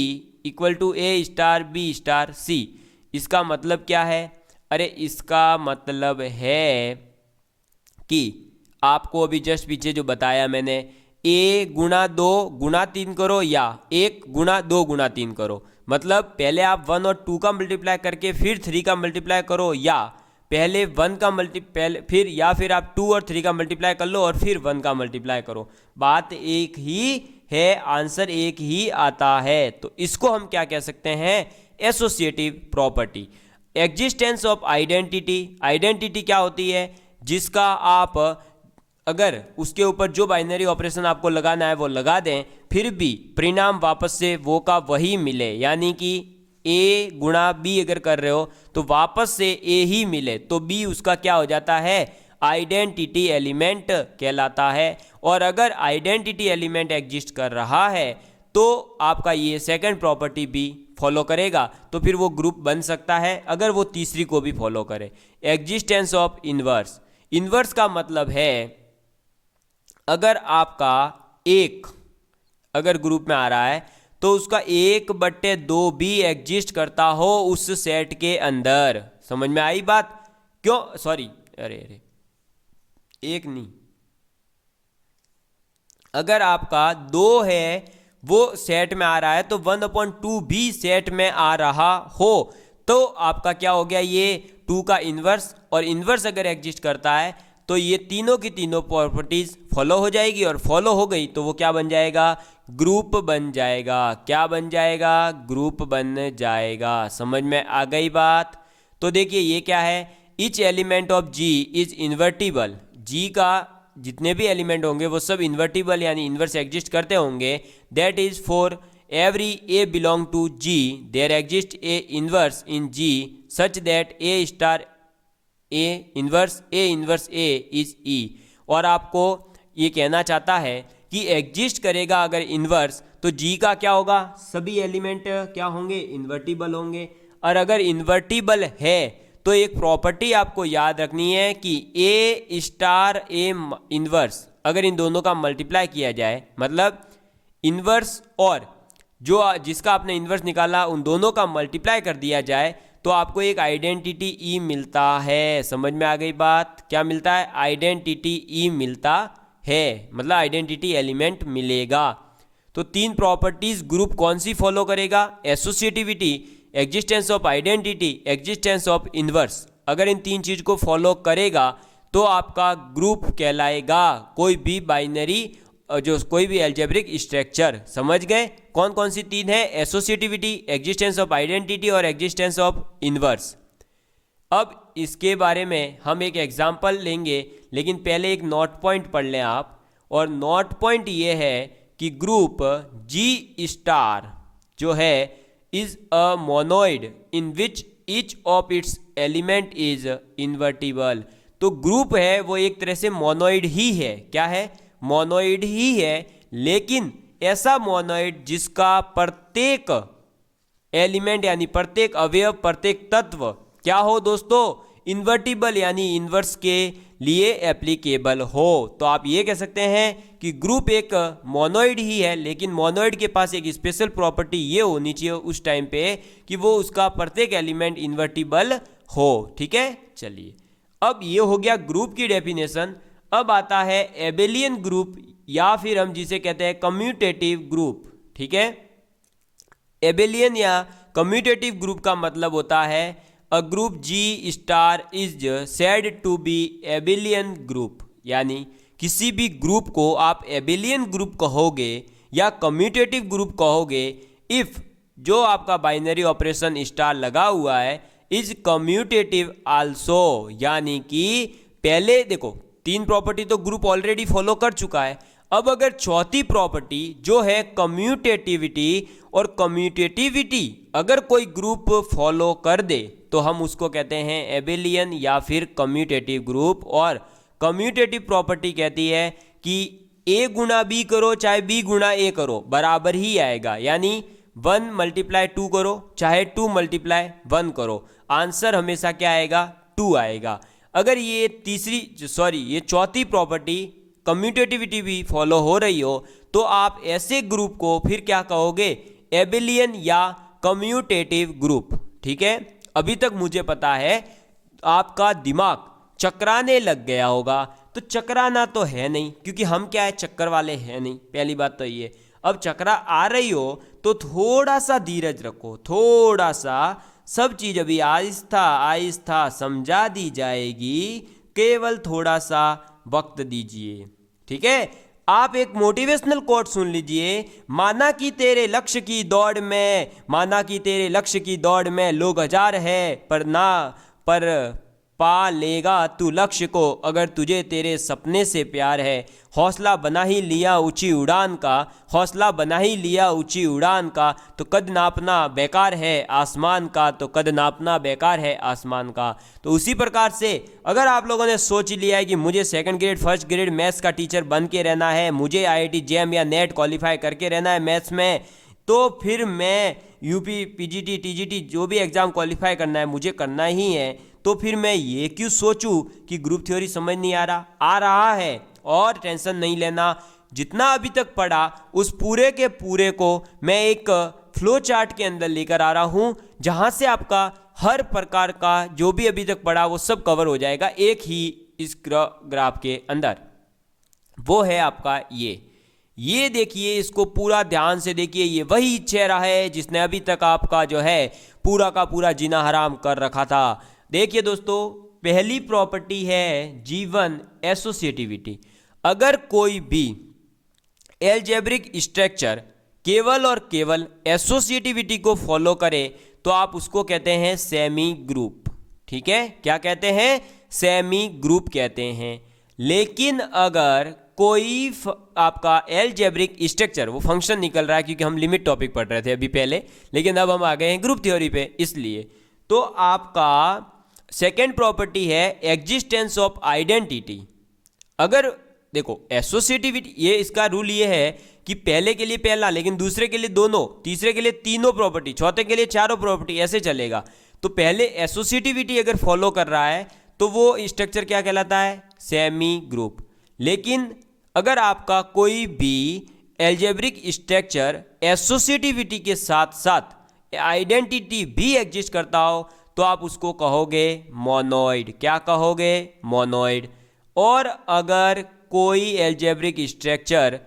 equal to A star B star C। इसका मतलब क्या है? अरे इसका मतलब है कि आपको अभी जस्ट पीछे जो बताया मैंने, A गुणा 2 गुणा 3 करो या 1 गुणा 2 गुणा 3 करो, मतलब पहले आप 1 और 2 का मल्टीप्लाई करके फिर 3 का मल्टीप्लाई करो, या पहले 1 का फिर या फिर आप 2 और 3 का मल्टीप्लाई कर लो और फिर 1 का मल्टीप्लाई करो, बात एक ही है, आंसर एक ही आता है। तो इसको हम क्या कह सकते हैं? Associative property. Existence of identity. Identity क्या होती है? जिसका आप अगर उसके ऊपर जो बाइनरी ऑपरेशन आपको लगाना है वो लगा दें, फिर भी परिणाम वापस से वो का वही मिले, यानी कि A गुणा B अगर कर रहे हो तो वापस से A ही मिले, तो B उसका क्या हो जाता है? आइडेंटिटी एलिमेंट कहलाता है। और अगर आइडेंटिटी एलिमेंट एग्जिस्ट कर रहा है तो आपका ये सेकंड प्रॉपर्टी भी फॉलो करेगा, तो फिर वो ग्रुप बन सकता है अगर वो तीसरी को भी फॉलो करे। Existence of inverse. इन्वर्स का मतलब है अगर आपका एक अगर ग्रुप में आ रहा है तो उसका 1/2 भी एग्जिस्ट करता हो उस सेट के अंदर। समझ में आई बात? क्यों, सॉरी, अरे एक नहीं, अगर आपका 2 है वो सेट में आ रहा है तो 1/2 भी सेट में आ रहा हो तो आपका क्या हो गया? ये 2 का इन्वर्स। और इन्वर्स अगर एग्जिस्ट करता है तो ये तीनों की तीनों प्रॉपर्टीज फॉलो हो जाएगी, और फॉलो हो गई तो वो क्या बन जाएगा ग्रुप बन जाएगा। क्या बन जाएगा? ग्रुप बन जाएगा। समझ में आ गई बात? तो देखिए ये क्या है, each element of G is invertible. G का जितने भी एलिमेंट होंगे वो सब इन्वर्टिबल यानी इन्वर्स एग्जिस्ट करते होंगे। That is for every a belong to G there exist a inverse in G such that a star a inverse a is e. और आपको ये कहना चाहता है कि एग्जिस्ट करेगा अगर इन्वर्स तो जी का क्या होगा, सभी एलिमेंट क्या होंगे, इन्वर्टिबल होंगे। और अगर इन्वर्टिबल है तो एक प्रॉपर्टी आपको याद रखनी है कि ए स्टार ए इन्वर्स अगर इन दोनों का मल्टीप्लाई किया जाए, मतलब इन्वर्स और जो जिसका आपने इन्वर्स निकाला उन दोनों का मल्टीप्लाई कर दिया जाए तो आपको एक आइडेंटिटी ई मिलता है। समझ में आ गई बात? क्या मिलता है? आइडेंटिटी ई मिलता है, मतलब आइडेंटिटी एलिमेंट मिलेगा। तो तीन प्रॉपर्टीज ग्रुप कौन सी फॉलो करेगा? Associativity, existence of identity, existence of inverse. अगर इन तीन चीज को फॉलो करेगा तो आपका ग्रुप कहलाएगा। कोई भी बाइनरी जो कोई भी एल्जेब्रिक स्ट्रक्चर। समझ गए? कौन कौन सी तीन है? एसोसिएटिविटी, एग्जिस्टेंस ऑफ आइडेंटिटी और एग्जिस्टेंस ऑफ इन्वर्स। अब इसके बारे में हम एक एग्जाम्पल लेंगे, लेकिन पहले एक नोट पॉइंट पढ़ लें आप। और नोट पॉइंट ये है कि ग्रुप जी स्टार जो है is a monoid in which each of its element is invertible. तो ग्रुप है वो एक तरह से मोनोइड ही है। क्या है? मोनोइड ही है, लेकिन ऐसा मोनोइड जिसका प्रत्येक एलिमेंट यानी प्रत्येक अवयव, प्रत्येक तत्व क्या हो दोस्तों? इन्वर्टिबल यानी इन्वर्स के लिए एप्लीकेबल हो। तो आप ये कह सकते हैं कि ग्रुप एक मोनोइड ही है, लेकिन मोनोइड के पास एक स्पेशल प्रॉपर्टी ये होनी चाहिए उस टाइम पे कि वो उसका प्रत्येक एलिमेंट इन्वर्टिबल हो। ठीक है, चलिए अब ये हो गया ग्रुप की डेफिनेशन। अब आता है एबेलियन ग्रुप या फिर हम जिसे कहते हैं कम्यूटेटिव ग्रुप। ठीक है, एबेलियन या कम्यूटेटिव ग्रुप का मतलब होता है a group G star is said to be abelian group. यानी किसी भी ग्रुप को आप एबेलियन ग्रुप कहोगे या कम्यूटेटिव ग्रुप कहोगे इफ जो आपका बाइनरी ऑपरेशन स्टार लगा हुआ है इज कम्यूटेटिव आल्सो। यानी कि पहले देखो तीन प्रॉपर्टी तो ग्रुप ऑलरेडी फॉलो कर चुका है। अब अगर चौथी प्रॉपर्टी जो है कम्यूटेटिविटी, और कम्यूटेटिविटी अगर कोई ग्रुप फॉलो कर दे तो हम उसको कहते हैं एबेलियन या फिर कम्यूटेटिव ग्रुप। और कम्यूटेटिव प्रॉपर्टी कहती है कि ए गुना बी करो चाहे बी गुना ए करो बराबर ही आएगा। यानी 1 × 2 करो चाहे 2 × 1 करो, आंसर हमेशा क्या आएगा? 2 आएगा। अगर ये चौथी प्रॉपर्टी कम्यूटेटिविटी भी फॉलो हो रही हो तो आप ऐसे ग्रुप को फिर क्या कहोगे? एबेलियन या कम्यूटेटिव ग्रुप। ठीक है, अभी तक मुझे पता है आपका दिमाग चकराने लग गया होगा। तो चकराना तो है नहीं, क्योंकि हम क्या है, चक्कर वाले हैं नहीं। पहली बात तो ये। अब चकरा आ रही हो तो थोड़ा सा धीरज रखो, थोड़ा सा, सब चीज अभी आहिस्ता आहिस्ता समझा दी जाएगी, केवल थोड़ा सा वक्त दीजिए। ठीक है, आप एक मोटिवेशनल कोट सुन लीजिए। माना कि तेरे लक्ष्य की दौड़ में, माना कि तेरे लक्ष्य की दौड़ में लोग 1000 है पर पा लेगा तू लक्ष्य को अगर तुझे तेरे सपने से प्यार है। हौसला बना ही लिया ऊंची उड़ान का, हौसला बना ही लिया ऊंची उड़ान का, तो कद नापना बेकार है आसमान का, तो कद नापना बेकार है आसमान का। तो उसी प्रकार से अगर आप लोगों ने सोच लिया है कि मुझे 2nd grade 1st grade maths का टीचर बन के रहना है, मुझे IIT JEM या नेट क्वालिफाई करके रहना है मैथ्स में, तो फिर मैं UP PGT TGT जो भी एग्ज़ाम क्वालिफाई करना है मुझे करना ही है। तो फिर मैं ये क्यों सोचूं कि ग्रुप थ्योरी समझ नहीं आ रहा है। और टेंशन नहीं लेना, जितना अभी तक पढ़ा उस पूरे के पूरे को मैं एक फ्लो चार्ट के अंदर लेकर आ रहा हूँ, जहाँ से आपका हर प्रकार का जो भी अभी तक पढ़ा वो सब कवर हो जाएगा एक ही इस ग्राफ के अंदर। वो है आपका ये देखिए, इसको पूरा ध्यान से देखिए। ये वही चेहरा है जिसने अभी तक आपका जो है पूरा का पूरा जीना हराम कर रखा था। देखिए दोस्तों, पहली प्रॉपर्टी है G1 एसोसिएटिविटी। अगर कोई भी एल्जेब्रिक स्ट्रक्चर केवल और केवल एसोसिएटिविटी को फॉलो करे तो आप उसको कहते हैं सेमी ग्रुप। ठीक है, क्या कहते हैं? सेमी ग्रुप कहते हैं। लेकिन अगर कोई आपका एल्जेब्रिक स्ट्रक्चर, वो फंक्शन निकल रहा है क्योंकि हम लिमिट टॉपिक पढ़ रहे थे अभी पहले, लेकिन अब हम आ गए हैं ग्रुप थ्योरी पे, इसलिए तो आपका सेकेंड प्रॉपर्टी है एग्जिस्टेंस ऑफ आइडेंटिटी। अगर देखो एसोसिएटिविटी, ये इसका रूल ये है कि पहले के लिए पहला, लेकिन दूसरे के लिए दोनों, तीसरे के लिए तीनों प्रॉपर्टी, चौथे के लिए चारों प्रॉपर्टी, ऐसे चलेगा। तो पहले एसोसिएटिविटी अगर फॉलो कर रहा है तो वो स्ट्रक्चर क्या कहलाता है? Semi group. लेकिन अगर आपका कोई भी एल्जेब्रिक स्ट्रक्चर एसोसिएटिविटी के साथ साथ आइडेंटिटी भी एग्जिस्ट करता हो तो आप उसको कहोगे मोनोइड। क्या कहोगे? मोनोइड। और अगर कोई एल्जेब्रिक स्ट्रक्चर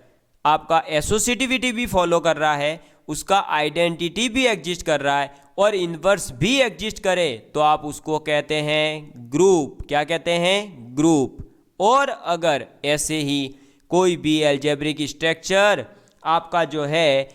आपका एसोसिएटिविटी भी फॉलो कर रहा है, उसका आइडेंटिटी भी एग्जिस्ट कर रहा है और इन्वर्स भी एग्जिस्ट करे तो आप उसको कहते हैं ग्रुप। क्या कहते हैं? ग्रुप। और अगर ऐसे ही कोई भी एल्जेब्रिक स्ट्रक्चर आपका जो है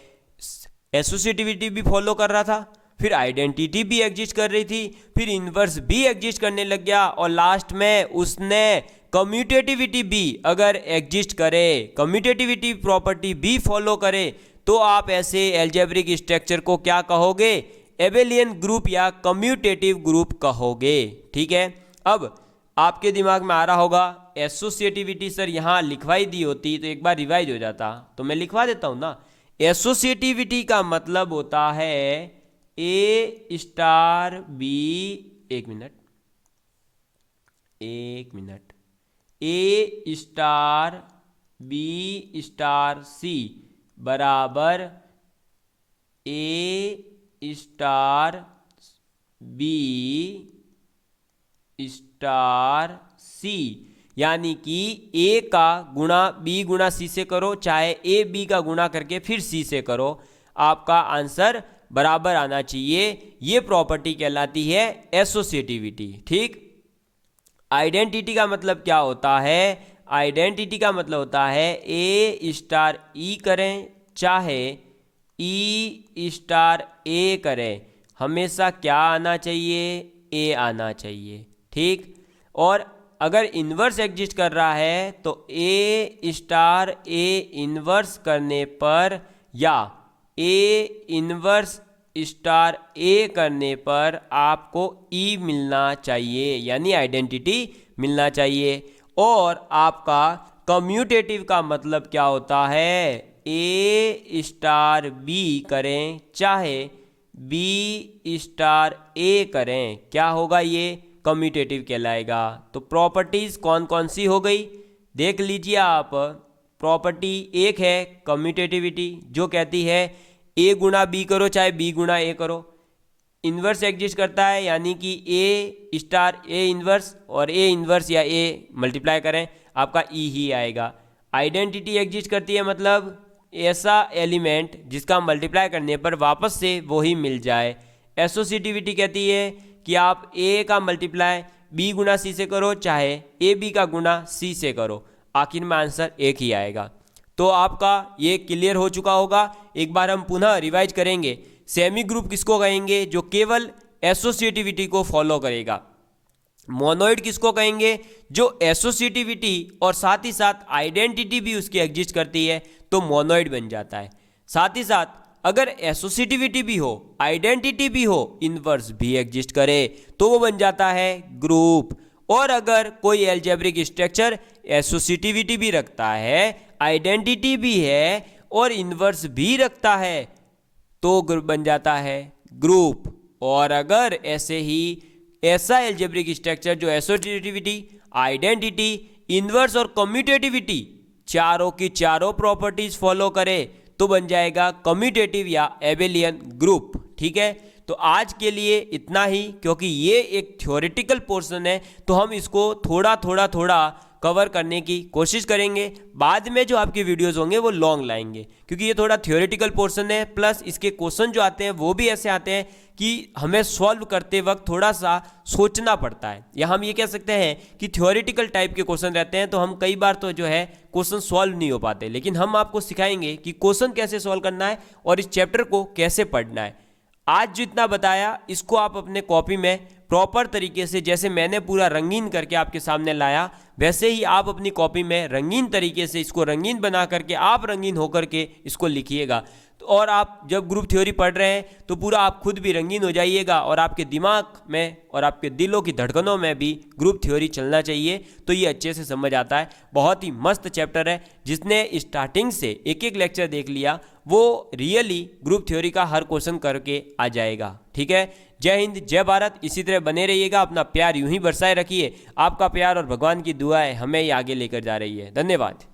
एसोसिएटिविटी भी फॉलो कर रहा था, फिर आइडेंटिटी भी एग्जिस्ट कर रही थी, फिर इन्वर्स भी एग्जिस्ट करने लग गया और लास्ट में उसने कम्यूटेटिविटी भी अगर एग्जिस्ट करे, कम्यूटेटिविटी प्रॉपर्टी भी फॉलो करे, तो आप ऐसे एल्जेब्रिक स्ट्रक्चर को क्या कहोगे? एबेलियन ग्रुप या कम्यूटेटिव ग्रुप कहोगे। ठीक है, अब आपके दिमाग में आ रहा होगा एसोसिएटिविटी सर यहाँ लिखवाई दी होती तो एक बार रिवाइज हो जाता, तो मैं लिखवा देता हूँ ना। एसोसिएटिविटी का मतलब होता है ए स्टार बी, एक मिनट, ए स्टार बी स्टार सी बराबर ए स्टार बी स्टार सी, यानी कि ए का गुणा बी गुणा सी से करो, चाहे ए बी का गुणा करके फिर सी से करो, आपका आंसर बराबर आना चाहिए। ये प्रॉपर्टी कहलाती है एसोसिएटिविटी। ठीक, आइडेंटिटी का मतलब क्या होता है? आइडेंटिटी का मतलब होता है ए स्टार ई करें चाहे ई स्टार ए करें, हमेशा क्या आना चाहिए? ए आना चाहिए। ठीक, और अगर इन्वर्स एग्जिस्ट कर रहा है तो ए स्टार ए इन्वर्स करने पर या ए इन्वर्स स्टार ए करने पर आपको ई मिलना चाहिए, यानी आइडेंटिटी मिलना चाहिए। और आपका कम्यूटेटिव का मतलब क्या होता है? ए स्टार बी करें चाहे बी स्टार ए करें, क्या होगा? ये कम्यूटेटिव कहलाएगा। तो प्रॉपर्टीज कौन कौन सी हो गई देख लीजिए आप। प्रॉपर्टी एक है कम्यूटेटिविटी, जो कहती है ए गुणा बी करो चाहे बी गुणा ए करो, इन्वर्स एग्जिस्ट करता है यानी कि ए स्टार ए इन्वर्स और ए इन्वर्स या ए मल्टीप्लाई करें आपका ई ही आएगा। आइडेंटिटी एग्जिस्ट करती है मतलब ऐसा एलिमेंट जिसका मल्टीप्लाई करने पर वापस से वो ही मिल जाए। एसोसिएटिविटी कहती है कि आप ए का मल्टीप्लाई बी गुणा सी से करो चाहे ए बी का गुणा सी से करो, आखिर में आंसर एक ही आएगा। तो आपका ये क्लियर हो चुका होगा। एक बार हम पुनः रिवाइज करेंगे। सेमी ग्रुप किसको कहेंगे? जो केवल एसोसिएटिविटी को फॉलो करेगा। मोनोइड किसको कहेंगे? जो एसोसिएटिविटी और साथ ही साथ आइडेंटिटी भी उसकी एग्जिस्ट करती है तो मोनोइड बन जाता है। साथ ही साथ अगर एसोसिएटिविटी भी हो, आइडेंटिटी भी हो, इन्वर्स भी एग्जिस्ट करे तो वो बन जाता है ग्रुप। और अगर कोई एल्जेब्रिक स्ट्रक्चर एसोसिएटिविटी भी रखता है, आइडेंटिटी भी है और इन्वर्स भी रखता है तो ग्रुप बन जाता है ग्रुप। और अगर ऐसे ही ऐसा एल्जेब्रिक स्ट्रक्चर जो एसोसिएटिविटी, आइडेंटिटी, इन्वर्स और कम्यूटेटिविटी चारों की चारों प्रॉपर्टीज फॉलो करे तो बन जाएगा कम्यूटेटिव या एबेलियन ग्रुप। ठीक है, तो आज के लिए इतना ही, क्योंकि ये एक थ्योरेटिकल पोर्शन है तो हम इसको थोड़ा कवर करने की कोशिश करेंगे। बाद में जो आपके वीडियोस होंगे वो लॉन्ग लाएंगे, क्योंकि ये थोड़ा थ्योरेटिकल पोर्शन है, प्लस इसके क्वेश्चन जो आते हैं वो भी ऐसे आते हैं कि हमें सॉल्व करते वक्त थोड़ा सा सोचना पड़ता है, या हम ये कह सकते हैं कि थ्योरेटिकल टाइप के क्वेश्चन रहते हैं, तो हम कई बार तो जो है क्वेश्चन सॉल्व नहीं हो पाते। लेकिन हम आपको सिखाएंगे कि क्वेश्चन कैसे सॉल्व करना है और इस चैप्टर को कैसे पढ़ना है। आज जितना बताया इसको आप अपने कॉपी में प्रॉपर तरीके से, जैसे मैंने पूरा रंगीन करके आपके सामने लाया, वैसे ही आप अपनी कॉपी में रंगीन तरीके से इसको रंगीन बना करके आप रंगीन होकर के इसको लिखिएगा। तो और आप जब ग्रुप थ्योरी पढ़ रहे हैं तो पूरा आप खुद भी रंगीन हो जाइएगा, और आपके दिमाग में और आपके दिलों की धड़कनों में भी ग्रुप थ्योरी चलना चाहिए, तो ये अच्छे से समझ आता है। बहुत ही मस्त चैप्टर है, जिसने स्टार्टिंग से एक एक लेक्चर देख लिया वो रियली ग्रुप थ्योरी का हर क्वेश्चन करके आ जाएगा। ठीक है, जय हिंद, जय भारत। इसी तरह बने रहिएगा, अपना प्यार यूं ही बरसाए रखिए। आपका प्यार और भगवान की दुआएं हमें ही आगे लेकर जा रही है। धन्यवाद।